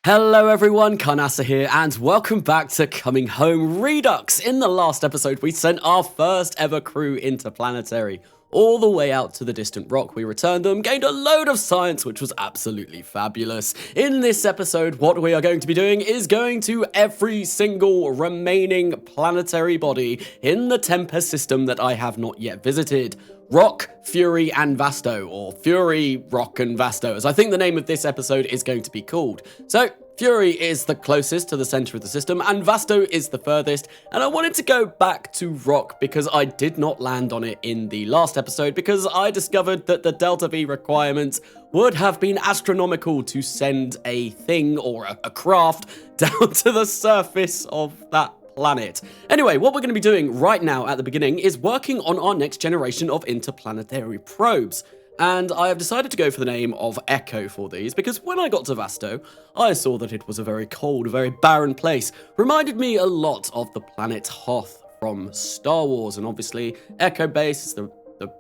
Hello everyone, Carnasa here, and welcome back to Coming Home Redux. In the last episode, we sent our first ever crew interplanetary, all the way out to the distant rock. We returned them, gained a load of science, which was absolutely fabulous. In this episode, what we are going to be doing is going to every single remaining planetary body in the Tempus system that I have not yet visited. Rock, Fury, and Vasto, or Fury, Rock, and Vasto, as I think the name of this episode is going to be called. So, Fury is the closest to the center of the system, and Vasto is the furthest, and I wanted to go back to Rock because I did not land on it in the last episode because I discovered that the Delta V requirements would have been astronomical to send a thing or a craft down to the surface of that planet. Anyway, what we're going to be doing right now at the beginning is working on our next generation of interplanetary probes. And I have decided to go for the name of Echo for these because when I got to Vasto, I saw that it was a very cold, very barren place. Reminded me a lot of the planet Hoth from Star Wars, and obviously Echo Base is the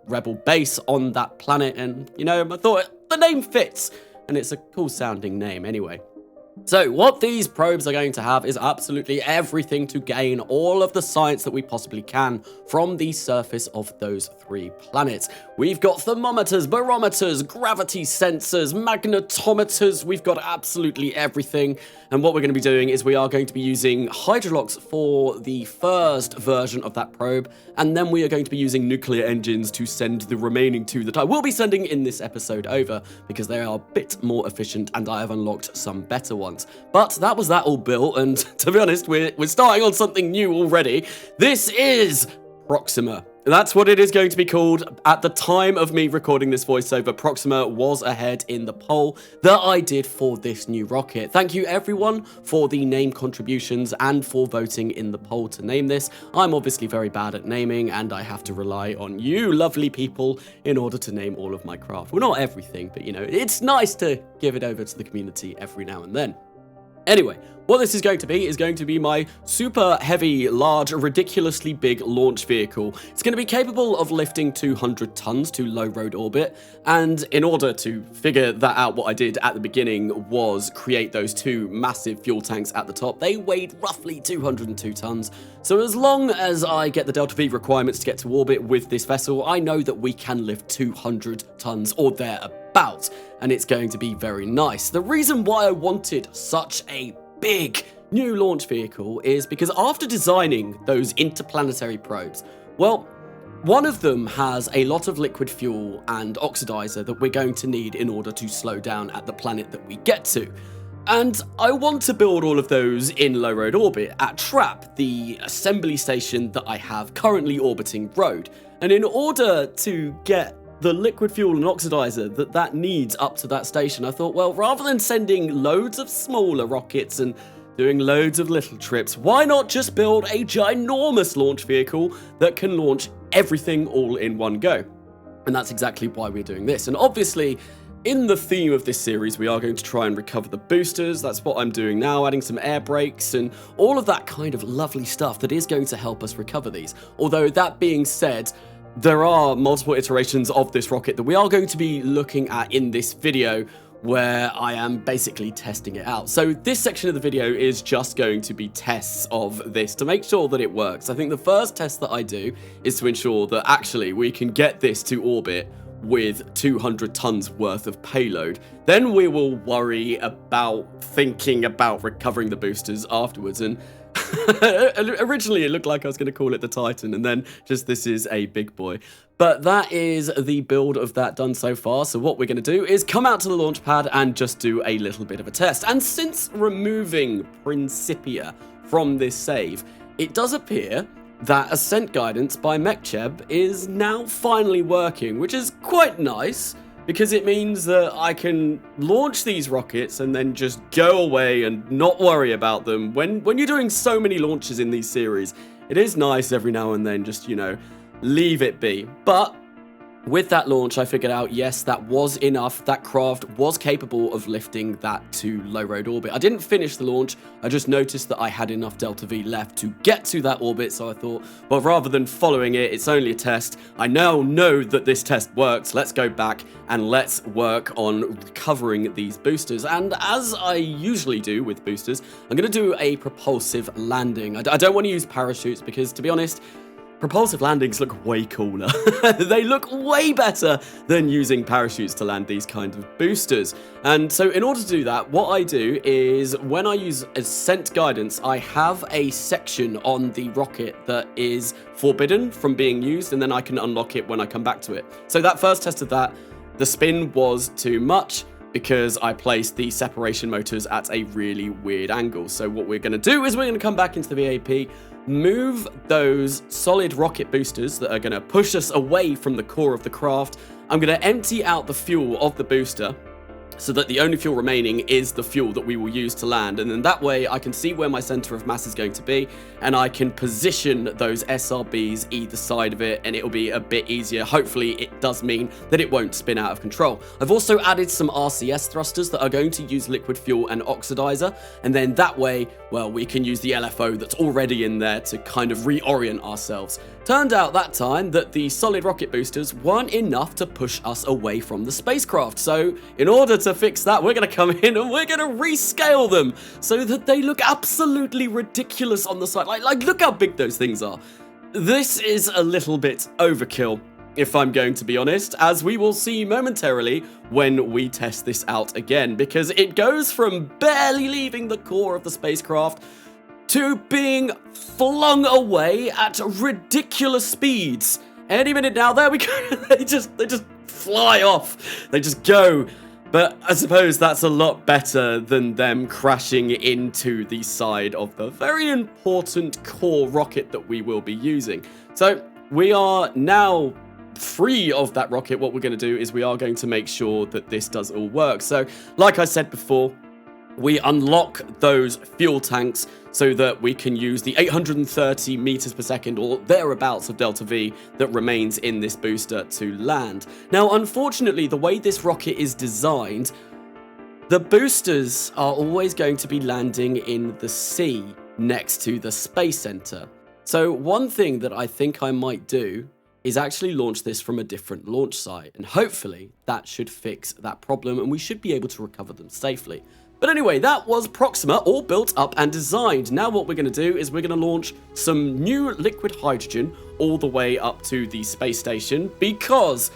rebel base on that planet, and you know, I thought the name fits, and it's a cool sounding name anyway. So what these probes are going to have is absolutely everything to gain all of the science that we possibly can from the surface of those three planets. We've got thermometers, barometers, gravity sensors, magnetometers, we've got absolutely everything. And what we're going to be doing is we are going to be using hydrolox for the first version of that probe, and then we are going to be using nuclear engines to send the remaining two that I will be sending in this episode over, because they are a bit more efficient and I have unlocked some better ones. But that was that all built, and to be honest, we're starting on something new already. This is Proxima. That's what it is going to be called. At the time of me recording this voiceover, Proxima was ahead in the poll that I did for this new rocket. Thank you everyone for the name contributions and for voting in the poll to name this. I'm obviously very bad at naming, and I have to rely on you lovely people in order to name all of my craft. Well, not everything, but you know, it's nice to give it over to the community every now and then. Anyway, what this is going to be my super heavy, large, ridiculously big launch vehicle. It's going to be capable of lifting 200 tons to low road orbit, and in order to figure that out, what I did at the beginning was create those two massive fuel tanks at the top. They weighed roughly 202 tons, so as long as I get the Delta V requirements to get to orbit with this vessel, I know that we can lift 200 tons or thereabouts, and it's going to be very nice. The reason why I wanted such a big new launch vehicle is because after designing those interplanetary probes, well, one of them has a lot of liquid fuel and oxidizer that we're going to need in order to slow down at the planet that we get to. And I want to build all of those in low road orbit at TRAP, the assembly station that I have currently orbiting road. And in order to get the liquid fuel and oxidizer that needs up to that station, I thought, well, rather than sending loads of smaller rockets and doing loads of little trips, why not just build a ginormous launch vehicle that can launch everything all in one go? And that's exactly why we're doing this. And obviously, in the theme of this series, we are going to try and recover the boosters. That's what I'm doing now, adding some air brakes and all of that kind of lovely stuff that is going to help us recover these. Although that being said, there are multiple iterations of this rocket that we are going to be looking at in this video, where I am basically testing it out. So this section of the video is just going to be tests of this to make sure that it works. I think the first test that I do is to ensure that actually we can get this to orbit with 200 tons worth of payload. Then we will worry about thinking about recovering the boosters afterwards. And originally it looked like I was going to call it the Titan, and then just this is a big boy. But that is the build of that done so far. So what we're going to do is come out to the launch pad and just do a little bit of a test. And since removing Principia from this save, it does appear that Ascent Guidance by Mechcheb is now finally working, which is quite nice, because it means that I can launch these rockets and then just go away and not worry about them. When you're doing so many launches in these series, it is nice every now and then just, you know, leave it be. But with that launch, I figured out, yes, that was enough. That craft was capable of lifting that to low road orbit. I didn't finish the launch. I just noticed that I had enough Delta V left to get to that orbit. So I thought, well, rather than following it, it's only a test. I now know that this test works. Let's go back and let's work on recovering these boosters. And as I usually do with boosters, I'm going to do a propulsive landing. I don't want to use parachutes because, to be honest, propulsive landings look way cooler. They look way better than using parachutes to land these kind of boosters. And so in order to do that, what I do is when I use ascent guidance, I have a section on the rocket that is forbidden from being used, and then I can unlock it when I come back to it. So that first test of that, the spin was too much because I placed the separation motors at a really weird angle. So what we're going to do is we're going to come back into the VAP, move those solid rocket boosters that are going to push us away from the core of the craft. I'm going to empty out the fuel of the booster so that the only fuel remaining is the fuel that we will use to land. And then that way I can see where my center of mass is going to be, and I can position those SRBs either side of it, and it'll be a bit easier. Hopefully it does mean that it won't spin out of control. I've also added some RCS thrusters that are going to use liquid fuel and oxidizer, and then that way, well, we can use the LFO that's already in there to kind of reorient ourselves. Turned out that time that the solid rocket boosters weren't enough to push us away from the spacecraft. So in order to fix that, we're going to come in and we're going to rescale them so that they look absolutely ridiculous on the side. Like look how big those things are. This is a little bit overkill, if I'm going to be honest, as we will see momentarily when we test this out again, because it goes from barely leaving the core of the spacecraft to being flung away at ridiculous speeds. Any minute now, there we go. They just fly off. They just go. But I suppose that's a lot better than them crashing into the side of the very important core rocket that we will be using. So we are now free of that rocket. What we're going to do is we are going to make sure that this does all work. So like I said before, we unlock those fuel tanks so that we can use the 830 meters per second or thereabouts of Delta V that remains in this booster to land. Now, unfortunately, the way this rocket is designed, the boosters are always going to be landing in the sea next to the Space Center. So one thing that I think I might do is actually launch this from a different launch site, and hopefully that should fix that problem and we should be able to recover them safely. But anyway, that was Proxima, all built up and designed. Now what we're going to do is we're going to launch some new liquid hydrogen all the way up to the space station because,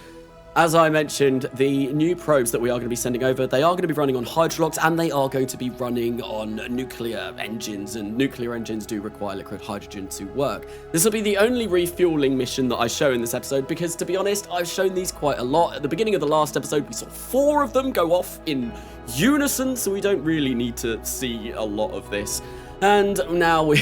as I mentioned, the new probes that we are going to be sending over, they are going to be running on hydrolox and they are going to be running on nuclear engines, and nuclear engines do require liquid hydrogen to work. This will be the only refueling mission that I show in this episode because, to be honest, I've shown these quite a lot. At the beginning of the last episode, we saw 4 of them go off in unison, so we don't really need to see a lot of this. And now we're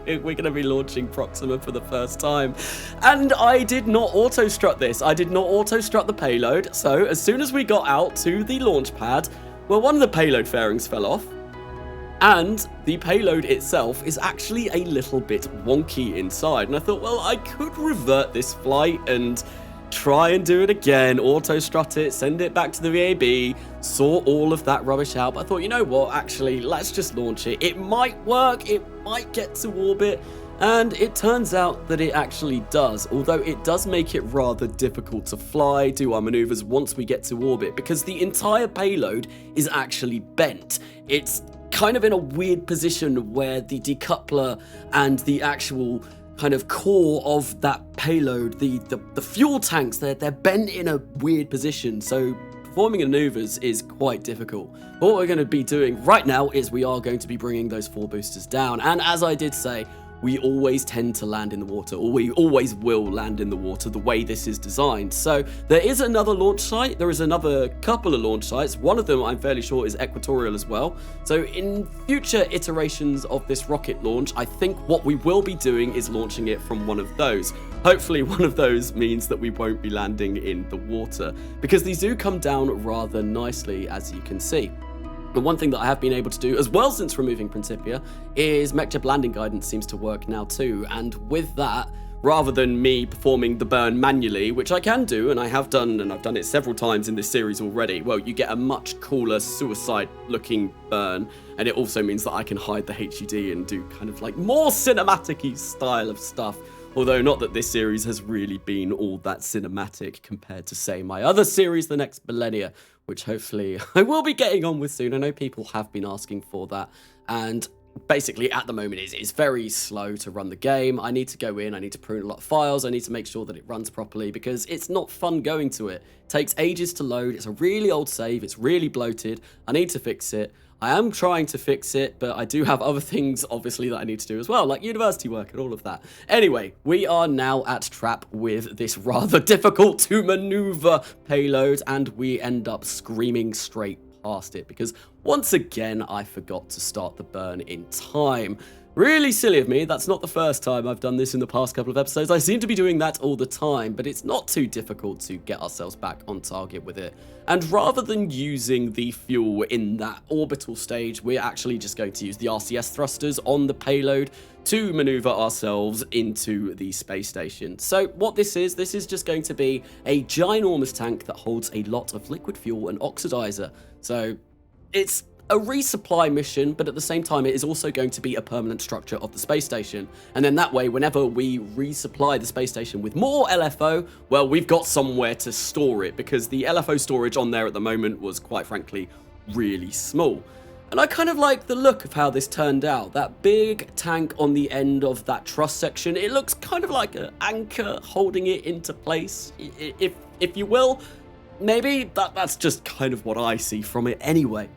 going to be launching Proxima for the first time. And I did not auto-strut this. I did not auto-strut the payload. So as soon as we got out to the launch pad, well, one of the payload fairings fell off. And the payload itself is actually a little bit wonky inside. And I thought, well, I could revert this flight and try and do it again, auto-strut it, send it back to the VAB, sort all of that rubbish out. But I thought, you know what, actually, let's just launch it. It might work, it might get to orbit, and it turns out that it actually does, although it does make it rather difficult to fly, do our maneuvers once we get to orbit, because the entire payload is actually bent. It's kind of in a weird position where the decoupler and the actual kind of core of that payload, the fuel tanks, they're bent in a weird position, so performing maneuvers is quite difficult. But what we're going to be doing right now is we are going to be bringing those 4 boosters down, and as I did say, we always tend to land in the water, or we always will land in the water the way this is designed. So there is another launch site, there is another couple of launch sites, one of them I'm fairly sure is equatorial as well. So in future iterations of this rocket launch, I think what we will be doing is launching it from one of those. Hopefully one of those means that we won't be landing in the water, because these do come down rather nicely, as you can see. The one thing that I have been able to do as well since removing Principia is MechJeb landing guidance seems to work now too, and with that, rather than me performing the burn manually, which I can do, and I have done, and I've done it several times in this series already, well, you get a much cooler suicide-looking burn, and it also means that I can hide the HUD and do kind of like more cinematic-y style of stuff. Although not that this series has really been all that cinematic compared to, say, my other series, The Next Millennia, which hopefully I will be getting on with soon. I know people have been asking for that, and basically at the moment it's very slow to run the game. I need to go in, I need to prune a lot of files, I need to make sure that it runs properly because it's not fun going to it. It takes ages to load, it's a really old save, it's really bloated, I need to fix it. I am trying to fix it, but I do have other things, obviously, that I need to do as well, like university work and all of that. Anyway, we are now at Trap with this rather difficult to maneuver payload, and we end up screaming straight past it because once again I forgot to start the burn in time. Really silly of me. That's not the first time I've done this in the past couple of episodes. I seem to be doing that all the time, but it's not too difficult to get ourselves back on target with it. And rather than using the fuel in that orbital stage, we're actually just going to use the RCS thrusters on the payload to maneuver ourselves into the space station. So what this is just going to be a ginormous tank that holds a lot of liquid fuel and oxidizer. So it's a resupply mission, but at the same time it is also going to be a permanent structure of the space station. And then that way, whenever we resupply the space station with more LFO, well, we've got somewhere to store it, because the LFO storage on there at the moment was, quite frankly, really small. And I kind of like the look of how this turned out. That big tank on the end of that truss section, it looks kind of like an anchor holding it into place, if you will. Maybe that's just kind of what I see from it anyway.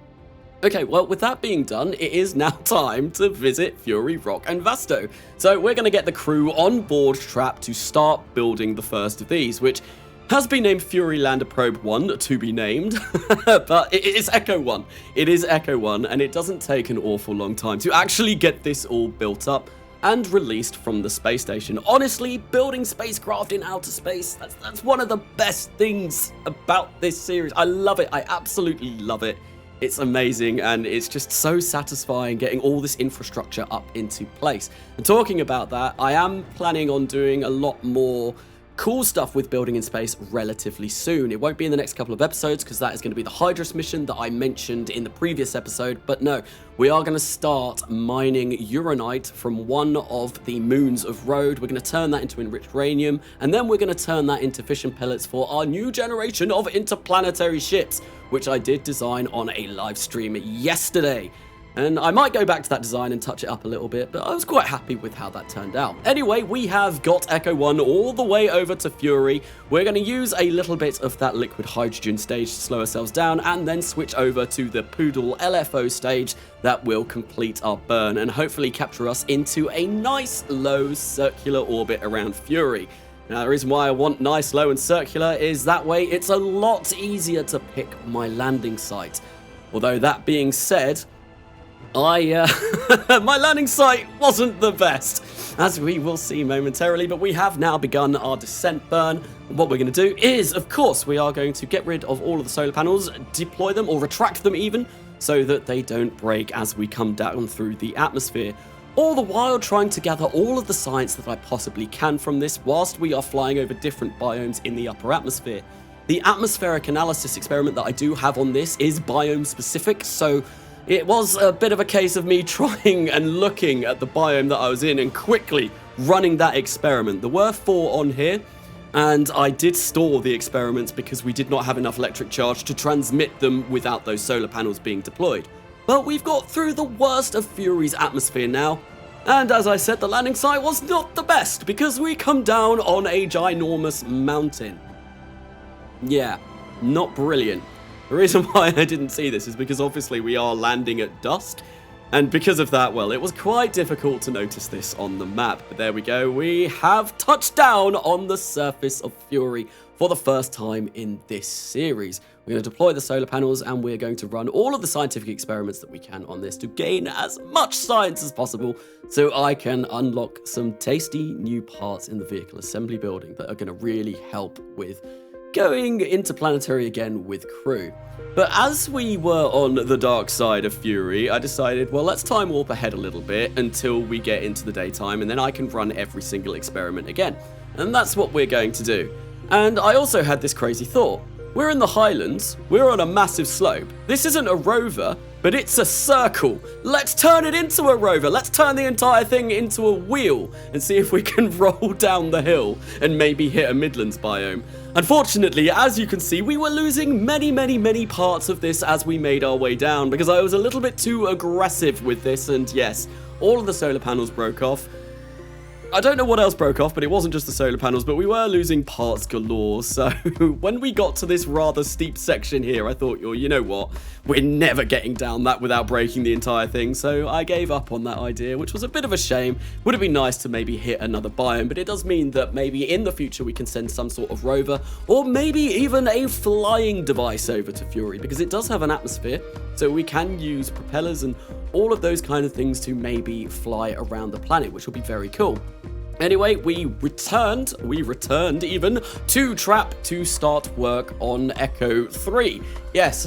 Okay, well, with that being done, it is now time to visit Fury, Rock, and Vasto. So we're going to get the crew on board Trap to start building the first of these, which has been named Fury Lander Probe 1, to be named, but it is Echo 1. It is Echo 1, and it doesn't take an awful long time to actually get this all built up and released from the space station. Honestly, building spacecraft in outer space, that's one of the best things about this series. I love it. I absolutely love it. It's amazing, and it's just so satisfying getting all this infrastructure up into place. And talking about that, I am planning on doing a lot more cool stuff with building in space relatively soon. It won't be in the next couple of episodes because that is going to be the Hydrus mission that I mentioned in the previous episode, but no, we are going to start mining uranite from one of the moons of Rhode. We're going to turn that into enriched uranium, and then we're going to turn that into fission pellets for our new generation of interplanetary ships, which I did design on a live stream yesterday. And I might go back to that design and touch it up a little bit, but I was quite happy with how that turned out. Anyway, we have got Echo 1 all the way over to Fury. We're going to use a little bit of that liquid hydrogen stage to slow ourselves down, and then switch over to the Poodle LFO stage that will complete our burn and hopefully capture us into a nice low circular orbit around Fury. Now, the reason why I want nice, low, and circular is that way it's a lot easier to pick my landing site. Although that being said, my landing site wasn't the best, as we will see momentarily, but we have now begun our descent burn. And what we're going to do is, of course, we are going to get rid of all of the solar panels, deploy them, or retract them even, so that they don't break as we come down through the atmosphere. All the while trying to gather all of the science that I possibly can from this whilst we are flying over different biomes in the upper atmosphere. The atmospheric analysis experiment that I do have on this is biome specific, so it was a bit of a case of me trying and looking at the biome that I was in and quickly running that experiment. There were 4 on here, and I did store the experiments because we did not have enough electric charge to transmit them without those solar panels being deployed. But we've got through the worst of Fury's atmosphere now, and as I said, the landing site was not the best because we come down on a ginormous mountain. Yeah, not brilliant. The reason why I didn't see this is because obviously we are landing at dusk, and because of that, well, it was quite difficult to notice this on the map. But there we go, we have touched down on the surface of Fury for the first time in this series. We're going to deploy the solar panels, and we're going to run all of the scientific experiments that we can on this to gain as much science as possible so I can unlock some tasty new parts in the vehicle assembly building that are going to really help with going interplanetary again with crew. But as we were on the dark side of Fury, I decided, well, let's time warp ahead a little bit until we get into the daytime, and then I can run every single experiment again. And that's what we're going to do. And I also had this crazy thought. We're in the Highlands, we're on a massive slope. This isn't a rover, but it's a circle. Let's turn it into a rover. Let's turn the entire thing into a wheel and see if we can roll down the hill and maybe hit a Midlands biome. Unfortunately, as you can see, we were losing many parts of this as we made our way down because I was a little bit too aggressive with this, and yes, all of the solar panels broke off. I don't know what else broke off, but it wasn't just the solar panels, but we were losing parts galore. So when we got to this rather steep section here, I thought, you know what? We're never getting down that without breaking the entire thing. So I gave up on that idea, which was a bit of a shame. Would have been nice to maybe hit another biome, but it does mean that maybe in the future we can send some sort of rover or maybe even a flying device over to Fury, because it does have an atmosphere. So we can use propellers and all of those kind of things to maybe fly around the planet, which will be very cool. Anyway, we returned even to Trap to start work on Echo 3. Yes,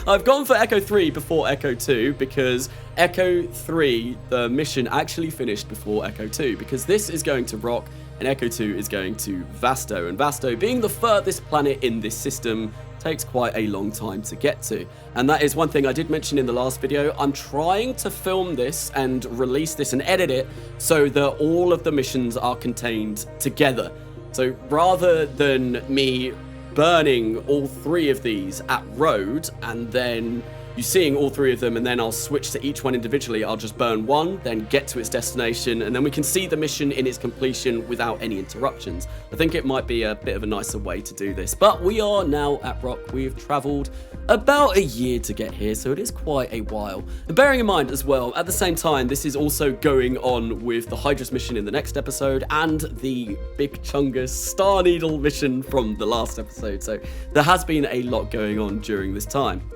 I've gone for Echo 3 before Echo 2 because Echo 3, the mission actually finished before Echo 2 because this is going to Rock and Echo 2 is going to Vasto. And Vasto, being the furthest planet in this system, takes quite a long time to get to. And that is one thing I did mention in the last video. I'm trying to film this and release this and edit it so that all of the missions are contained together. So rather than me burning all three of these at road and then you seeing all three of them and then I'll switch to each one individually, I'll just burn one, then get to its destination, and then we can see the mission in its completion without any interruptions. I think it might be a bit of a nicer way to do this. But we are now at Rock. We've travelled about a year to get here, so it is quite a while. And bearing in mind as well, at the same time, this is also going on with the Hydrus mission in the next episode and the Big Chungus Star Needle mission from the last episode. So there has been a lot going on during this time.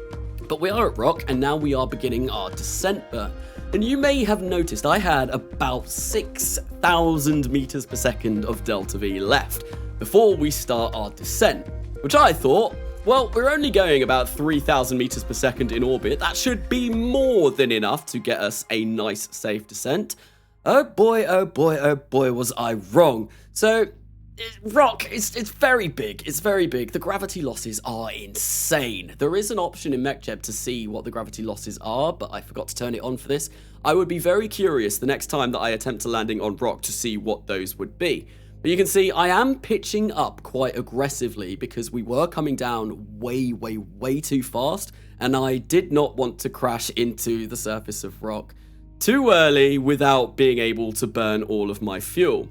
But we are at Rock, and now we are beginning our descent burn. And you may have noticed I had about 6,000 meters per second of delta V left before we start our descent, which I thought, well, we're only going about 3,000 meters per second in orbit. That should be more than enough to get us a nice, safe descent. Oh boy, was I wrong. So Rock, it's very big. It's very big. The gravity losses are insane. There is an option in MechJeb to see what the gravity losses are, but I forgot to turn it on for this. I would be very curious the next time that I attempt a landing on Rock to see what those would be. But you can see I am pitching up quite aggressively because we were coming down way too fast, and I did not want to crash into the surface of Rock too early without being able to burn all of my fuel.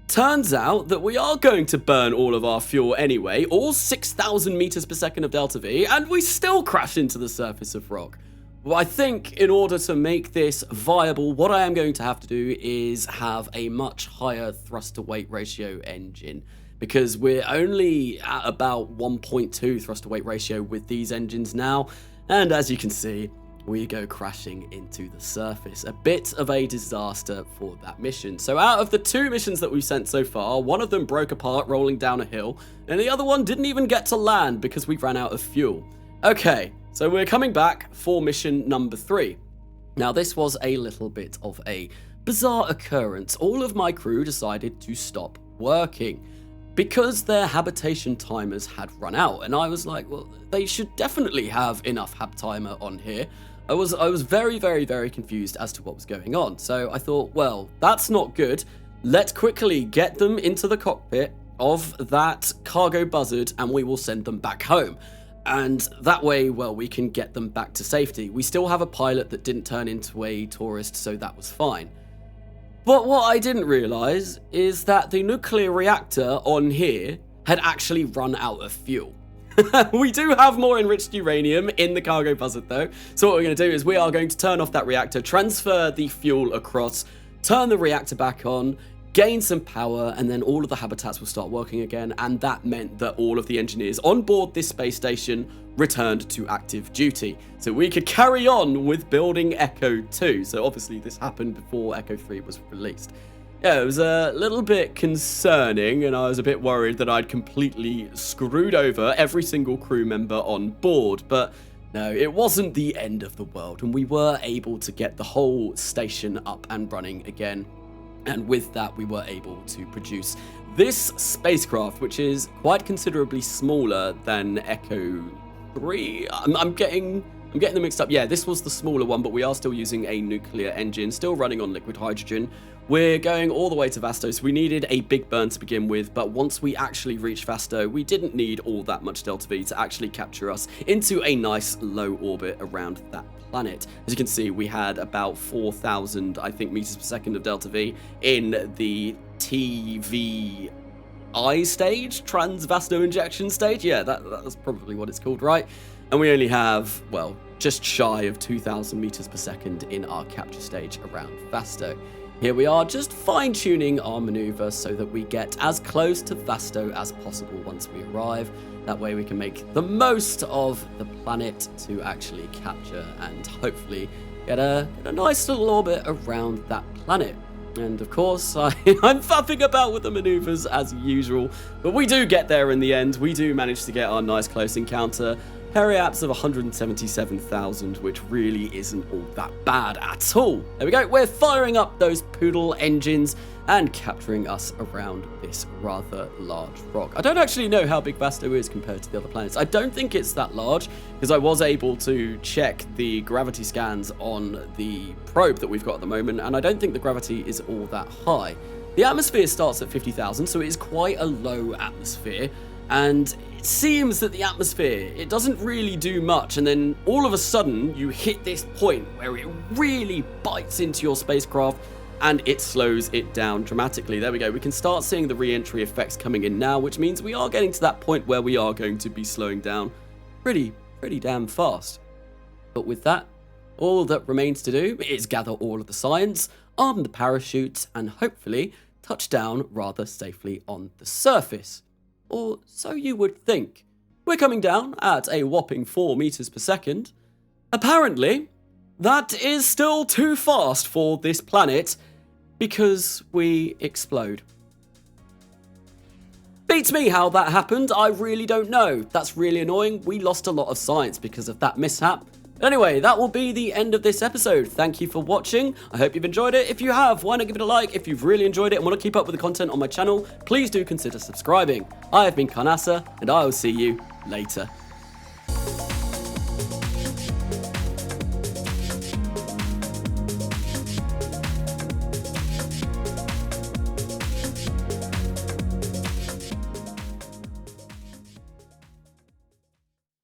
Turns out that we are going to burn all of our fuel anyway, all 6,000 meters per second of delta V, and we still crash into the surface of Rock. Well, I think in order to make this viable, what I am going to have to do is have a much higher thrust-to-weight ratio engine, because we're only at about 1.2 thrust-to-weight ratio with these engines now, and as you can see, we go crashing into the surface. A bit of a disaster for that mission. So out of the two missions that we've sent so far, one of them broke apart rolling down a hill, and the other one didn't even get to land because we ran out of fuel. Okay, so we're coming back for mission number 3. Now this was a little bit of a bizarre occurrence. All of my crew decided to stop working because their habitation timers had run out, and I was like, well, they should definitely have enough hab timer on here. I was very confused as to what was going on. So I thought, well, that's not good. Let's quickly get them into the cockpit of that cargo buzzard and we will send them back home. And that way, well, we can get them back to safety. We still have a pilot that didn't turn into a tourist, so that was fine. But what I didn't realize is that the nuclear reactor on here had actually run out of fuel. We do have more enriched uranium in the cargo buzzard though, so what we're going to do is we are going to turn off that reactor, transfer the fuel across, turn the reactor back on, gain some power, and then all of the habitats will start working again, and that meant that all of the engineers on board this space station returned to active duty. So we could carry on with building Echo 2. So obviously this happened before Echo 3 was released. yeah, it was a little bit concerning, and I was a bit worried that I'd completely screwed over every single crew member on board, but no, it wasn't the end of the world, and we were able to get the whole station up and running again. And with that, we were able to produce this spacecraft, which is quite considerably smaller than Echo 3. I'm getting them mixed up. Yeah, this was the smaller one, but we are still using a nuclear engine, still running on liquid hydrogen. We're going all the way to Vasto, so we needed a big burn to begin with, but once we actually reached Vasto, we didn't need all that much Delta V to actually capture us into a nice low orbit around that planet. As you can see, we had about 4,000, I think, meters per second of Delta V in the TVI stage, Trans-Vasto injection stage. Yeah, that's probably what it's called, right? And we only have, well, just shy of 2,000 meters per second in our capture stage around Vasto. Here we are, just fine-tuning our maneuver so that we get as close to Vasto as possible once we arrive. That way we can make the most of the planet to actually capture and hopefully get a nice little orbit around that planet. And of course, I'm faffing about with the maneuvers as usual, but we do get there in the end. We do manage to get our nice close encounter. Periaps of 177,000, which really isn't all that bad at all. There we go, we're firing up those poodle engines and capturing us around this rather large rock. I don't actually know how big Vasto is compared to the other planets. I don't think it's that large, because I was able to check the gravity scans on the probe that we've got at the moment, and I don't think the gravity is all that high. The atmosphere starts at 50,000, so it is quite a low atmosphere, and it seems that the atmosphere, it doesn't really do much, and then all of a sudden you hit this point where it really bites into your spacecraft and it slows it down dramatically. There we go, we can start seeing the re-entry effects coming in now, which means we are getting to that point where we are going to be slowing down pretty damn fast. But with that, all that remains to do is gather all of the science, arm the parachutes, and hopefully touch down rather safely on the surface. Or so you would think. We're coming down at a whopping 4 meters per second. Apparently, that is still too fast for this planet because we explode. Beats me how that happened, I really don't know. That's really annoying. We lost a lot of science because of that mishap. Anyway, that will be the end of this episode. Thank you for watching. I hope you've enjoyed it. If you have, why not give it a like? If you've really enjoyed it and want to keep up with the content on my channel, please do consider subscribing. I have been Carnasa, and I will see you later.